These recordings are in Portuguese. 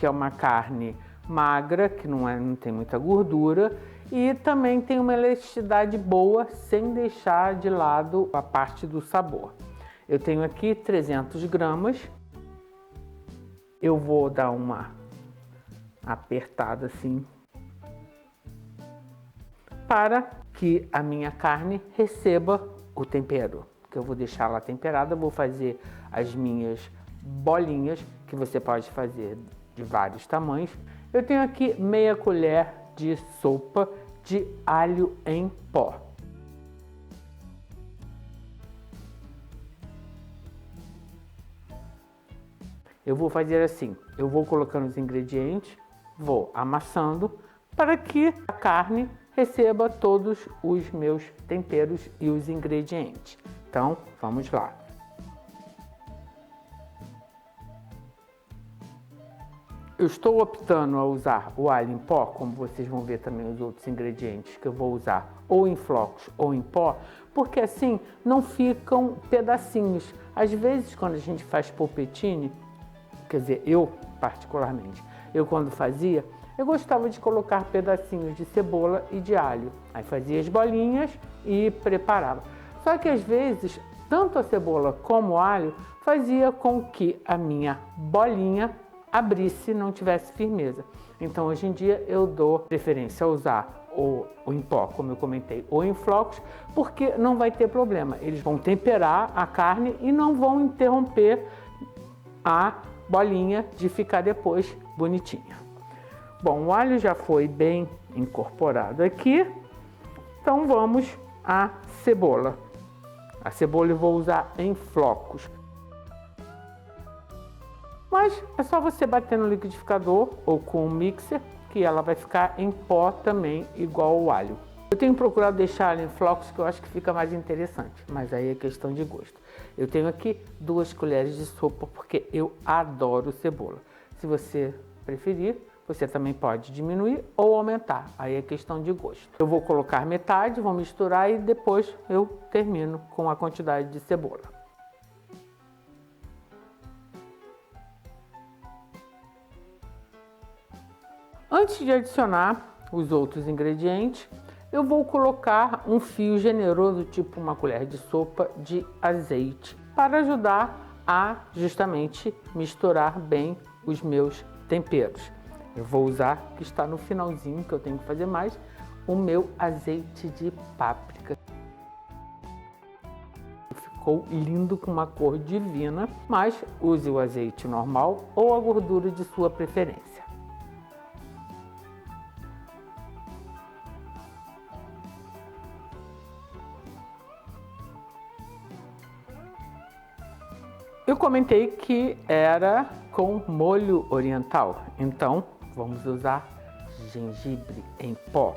que é uma carne magra, que não tem muita gordura, e também tem uma elasticidade boa, sem deixar de lado a parte do sabor. Eu tenho aqui 300 gramas. Eu vou dar uma apertada assim, para que a minha carne receba o tempero, que eu vou deixar ela temperada. Vou fazer as minhas bolinhas, que você pode fazer de vários tamanhos. Eu tenho aqui meia colher de sopa de alho em pó. Eu vou fazer assim, eu vou colocando os ingredientes, vou amassando para que a carne receba todos os meus temperos e os ingredientes. Então, vamos lá. Eu estou optando a usar o alho em pó, como vocês vão ver também os outros ingredientes que eu vou usar ou em flocos ou em pó, porque assim não ficam pedacinhos. Às vezes, quando a gente faz polpettine, quer dizer, eu particularmente, eu quando fazia, eu gostava de colocar pedacinhos de cebola e de alho. Aí fazia as bolinhas e preparava. Só que às vezes, tanto a cebola como o alho fazia com que a minha bolinha abrisse, não tivesse firmeza. Então hoje em dia eu dou preferência a usar o em pó, como eu comentei, ou em flocos, porque não vai ter problema. Eles vão temperar a carne e não vão interromper a bolinha de ficar depois bonitinha. Bom, o alho já foi bem incorporado aqui, então vamos à cebola. A cebola eu vou usar em flocos. Mas é só você bater no liquidificador ou com um mixer, que ela vai ficar em pó também, igual o alho. Eu tenho procurado deixar ela em flocos, que eu acho que fica mais interessante, mas aí é questão de gosto. Eu tenho aqui 2 colheres de sopa, porque eu adoro cebola. Se você preferir, você também pode diminuir ou aumentar, aí é questão de gosto. Eu vou colocar metade, vou misturar e depois eu termino com a quantidade de cebola. Antes de adicionar os outros ingredientes, eu vou colocar um fio generoso, tipo uma colher de sopa de azeite, para ajudar a justamente misturar bem os meus temperos. Eu vou usar, que está no finalzinho, que eu tenho que fazer mais, o meu azeite de páprica. Ficou lindo, com uma cor divina, mas use o azeite normal ou a gordura de sua preferência. Eu comentei que era com molho oriental, então vamos usar gengibre em pó.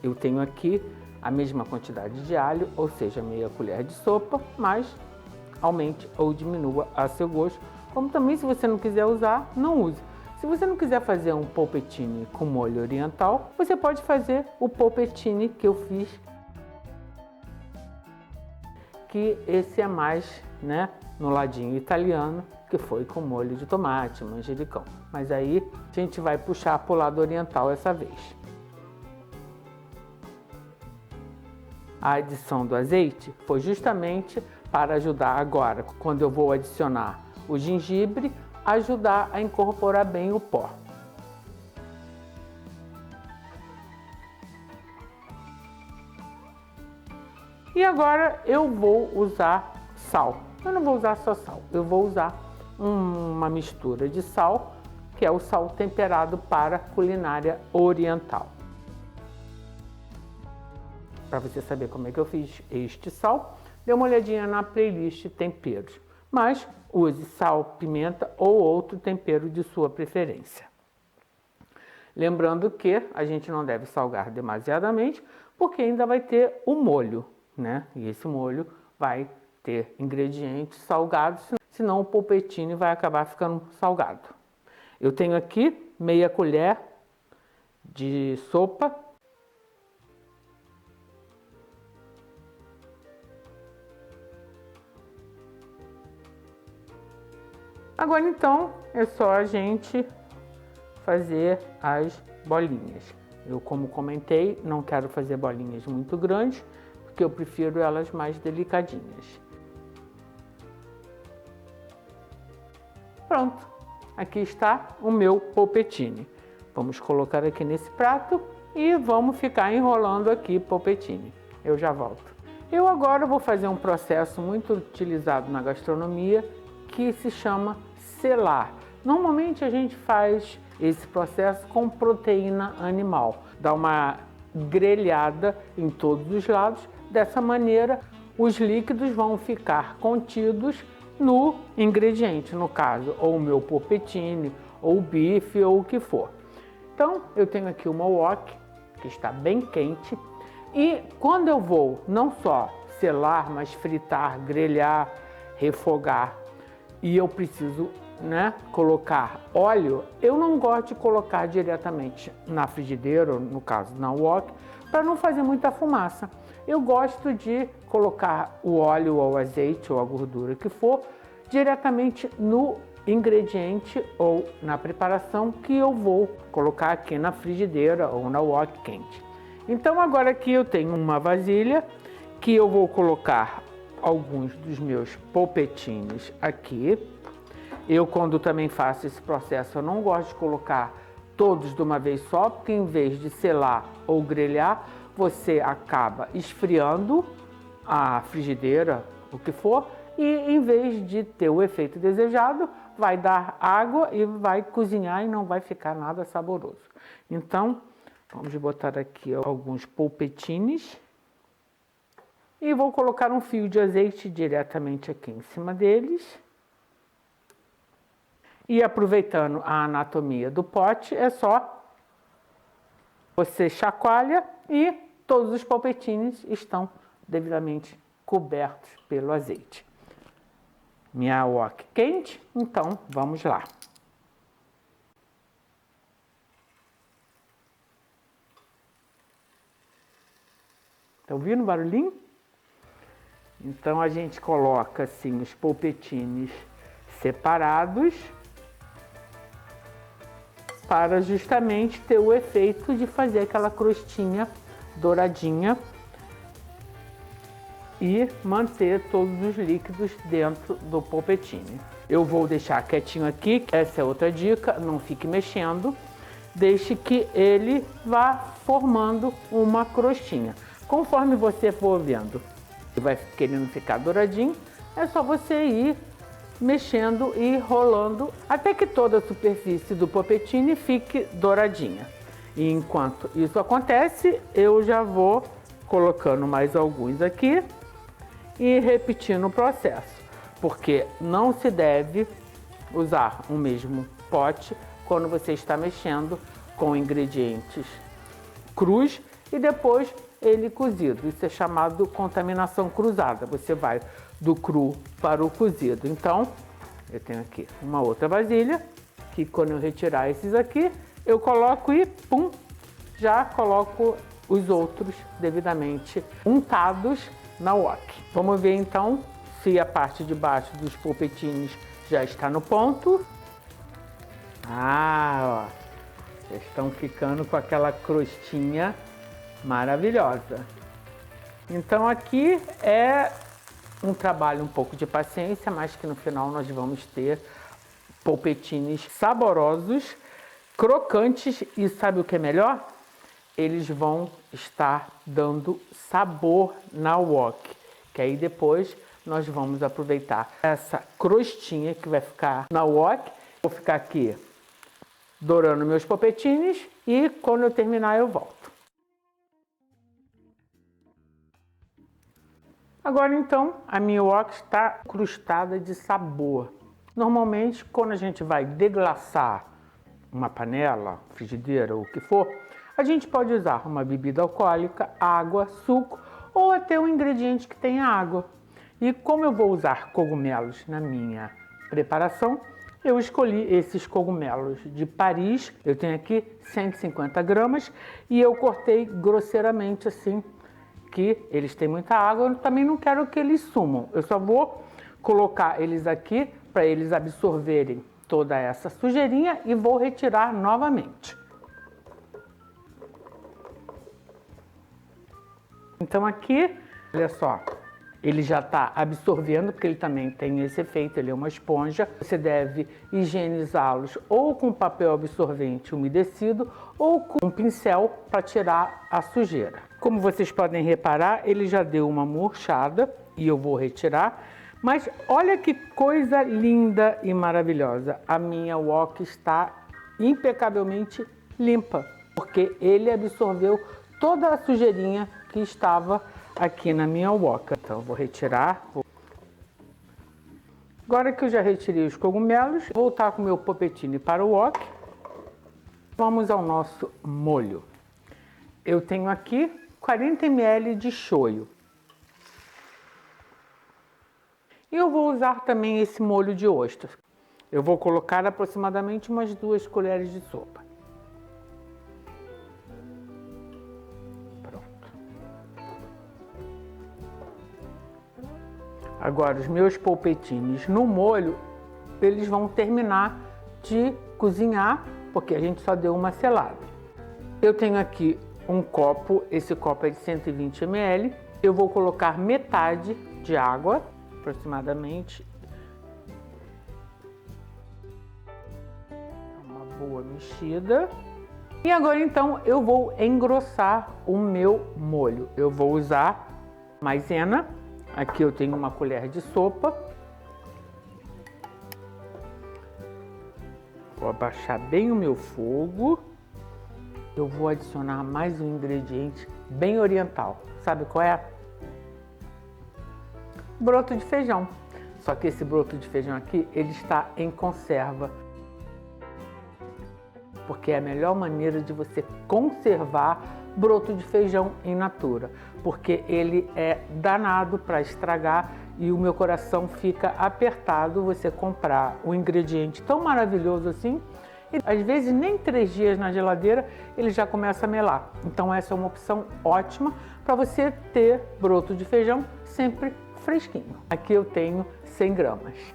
Eu tenho aqui a mesma quantidade de alho, ou seja, meia colher de sopa, mas aumente ou diminua a seu gosto. Como também, se você não quiser usar, não use. Se você não quiser fazer um polpettine com molho oriental, você pode fazer o polpettine que eu fiz, que esse é mais, né, no ladinho italiano, que foi com molho de tomate, manjericão. Mas aí a gente vai puxar para o lado oriental essa vez. A adição do azeite foi justamente para ajudar agora, quando eu vou adicionar o gengibre, ajudar a incorporar bem o pó. E agora eu vou usar sal. Eu não vou usar só sal, eu vou usar uma mistura de sal, que é o sal temperado para culinária oriental. Para você saber como é que eu fiz este sal, dê uma olhadinha na playlist temperos. Mas use sal, pimenta ou outro tempero de sua preferência. Lembrando que a gente não deve salgar demasiadamente, porque ainda vai ter o molho, né? E esse molho vai ter ingredientes salgados, senão o polpettine vai acabar ficando salgado. Eu tenho aqui meia colher de sopa. Agora então é só a gente fazer as bolinhas. Eu, como comentei, não quero fazer bolinhas muito grandes, porque eu prefiro elas mais delicadinhas. Pronto, aqui está o meu polpettine. Vamos colocar aqui nesse prato e vamos ficar enrolando aqui polpettine. Eu já volto. Eu agora vou fazer um processo muito utilizado na gastronomia que se chama selar. Normalmente a gente faz esse processo com proteína animal. Dá uma grelhada em todos os lados. Dessa maneira, os líquidos vão ficar contidos no ingrediente, no caso, ou o meu polpettine, ou o bife, ou o que for. Então, eu tenho aqui uma wok, que está bem quente, e quando eu vou não só selar, mas fritar, grelhar, refogar, e eu preciso, colocar óleo, eu não gosto de colocar diretamente na frigideira, ou no caso na wok, para não fazer muita fumaça. Eu gosto de colocar o óleo ou o azeite ou a gordura que for diretamente no ingrediente ou na preparação que eu vou colocar aqui na frigideira ou na wok quente. Então agora aqui eu tenho uma vasilha que eu vou colocar alguns dos meus polpettines aqui. Eu, quando também faço esse processo, eu não gosto de colocar todos de uma vez só, porque em vez de selar ou grelhar, você acaba esfriando a frigideira, o que for, e em vez de ter o efeito desejado, vai dar água e vai cozinhar e não vai ficar nada saboroso. Então, vamos botar aqui alguns polpettines e vou colocar um fio de azeite diretamente aqui em cima deles. E aproveitando a anatomia do pote, é só você chacoalha e todos os polpettines estão devidamente cobertos pelo azeite. Minha wok quente, então vamos lá. Tá ouvindo o barulhinho? Então a gente coloca assim os polpettines separados para justamente ter o efeito de fazer aquela crostinha douradinha e manter todos os líquidos dentro do polpettine. Eu vou deixar quietinho aqui, essa é outra dica, não fique mexendo, deixe que ele vá formando uma crostinha. Conforme você for vendo, vai querendo ficar douradinho, é só você ir mexendo e rolando até que toda a superfície do polpettine fique douradinha. E enquanto isso acontece, eu já vou colocando mais alguns aqui e repetindo o processo, porque não se deve usar o mesmo pote quando você está mexendo com ingredientes crus e depois ele cozido. Isso é chamado contaminação cruzada. Você vai do cru para o cozido. Então, eu tenho aqui uma outra vasilha, que quando eu retirar esses aqui, eu coloco e pum, já coloco os outros devidamente untados na wok. Vamos ver então se a parte de baixo dos polpettines já está no ponto. Ah, ó, já estão ficando com aquela crostinha maravilhosa. Então aqui é um trabalho um pouco de paciência, mas que no final nós vamos ter polpettines saborosos, crocantes e sabe o que é melhor? Eles vão estar dando sabor na wok, que aí depois nós vamos aproveitar essa crostinha que vai ficar na wok. Vou ficar aqui dourando meus polpettines e quando eu terminar eu volto. Agora então, a minha wok está crustada de sabor. Normalmente, quando a gente vai deglaçar uma panela, frigideira ou o que for, a gente pode usar uma bebida alcoólica, água, suco ou até um ingrediente que tenha água. E como eu vou usar cogumelos na minha preparação, eu escolhi esses cogumelos de Paris. Eu tenho aqui 150 gramas e eu cortei grosseiramente assim, que eles têm muita água, eu também não quero que eles sumam. Eu só vou colocar eles aqui para eles absorverem toda essa sujeirinha e vou retirar novamente. Então aqui, olha só, ele já está absorvendo, porque ele também tem esse efeito, ele é uma esponja. Você deve higienizá-los ou com papel absorvente umedecido ou com um pincel para tirar a sujeira. Como vocês podem reparar, ele já deu uma murchada e eu vou retirar. Mas olha que coisa linda e maravilhosa. A minha wok está impecavelmente limpa, porque ele absorveu toda a sujeirinha que estava aqui na minha wok. Então eu vou retirar. Agora que eu já retirei os cogumelos, vou voltar com o meu popetine para o wok. Vamos ao nosso molho. Eu tenho aqui 40 ml de shoyu. E eu vou usar também esse molho de ostra. Eu vou colocar aproximadamente umas 2 colheres de sopa. Pronto. Agora, os meus polpetines no molho, eles vão terminar de cozinhar, porque a gente só deu uma selada. Eu tenho aqui um copo, esse copo é de 120 ml. Eu vou colocar metade de água, aproximadamente. Uma boa mexida. E agora então eu vou engrossar o meu molho. Eu vou usar maisena. Aqui eu tenho uma colher de sopa. Vou abaixar bem o meu fogo. Eu vou adicionar mais um ingrediente bem oriental. Sabe qual é? Broto de feijão. Só que esse broto de feijão aqui, ele está em conserva. Porque é a melhor maneira de você conservar broto de feijão in natura. Porque ele é danado para estragar e o meu coração fica apertado você comprar um ingrediente tão maravilhoso assim e às vezes nem 3 dias na geladeira ele já começa a melar. Então essa é uma opção ótima para você ter broto de feijão sempre fresquinho. Aqui eu tenho 100 gramas.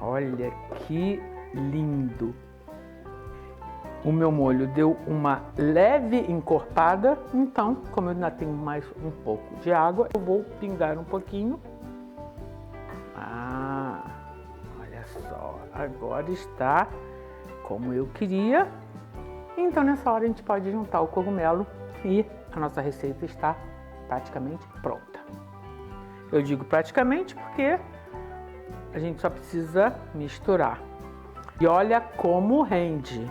Olha que lindo! O meu molho deu uma leve encorpada, então, como eu ainda tenho mais um pouco de água, eu vou pingar um pouquinho. Olha só, agora está como eu queria. Então, nessa hora a gente pode juntar o cogumelo e a nossa receita está praticamente pronta. Eu digo praticamente porque a gente só precisa misturar. E olha como rende!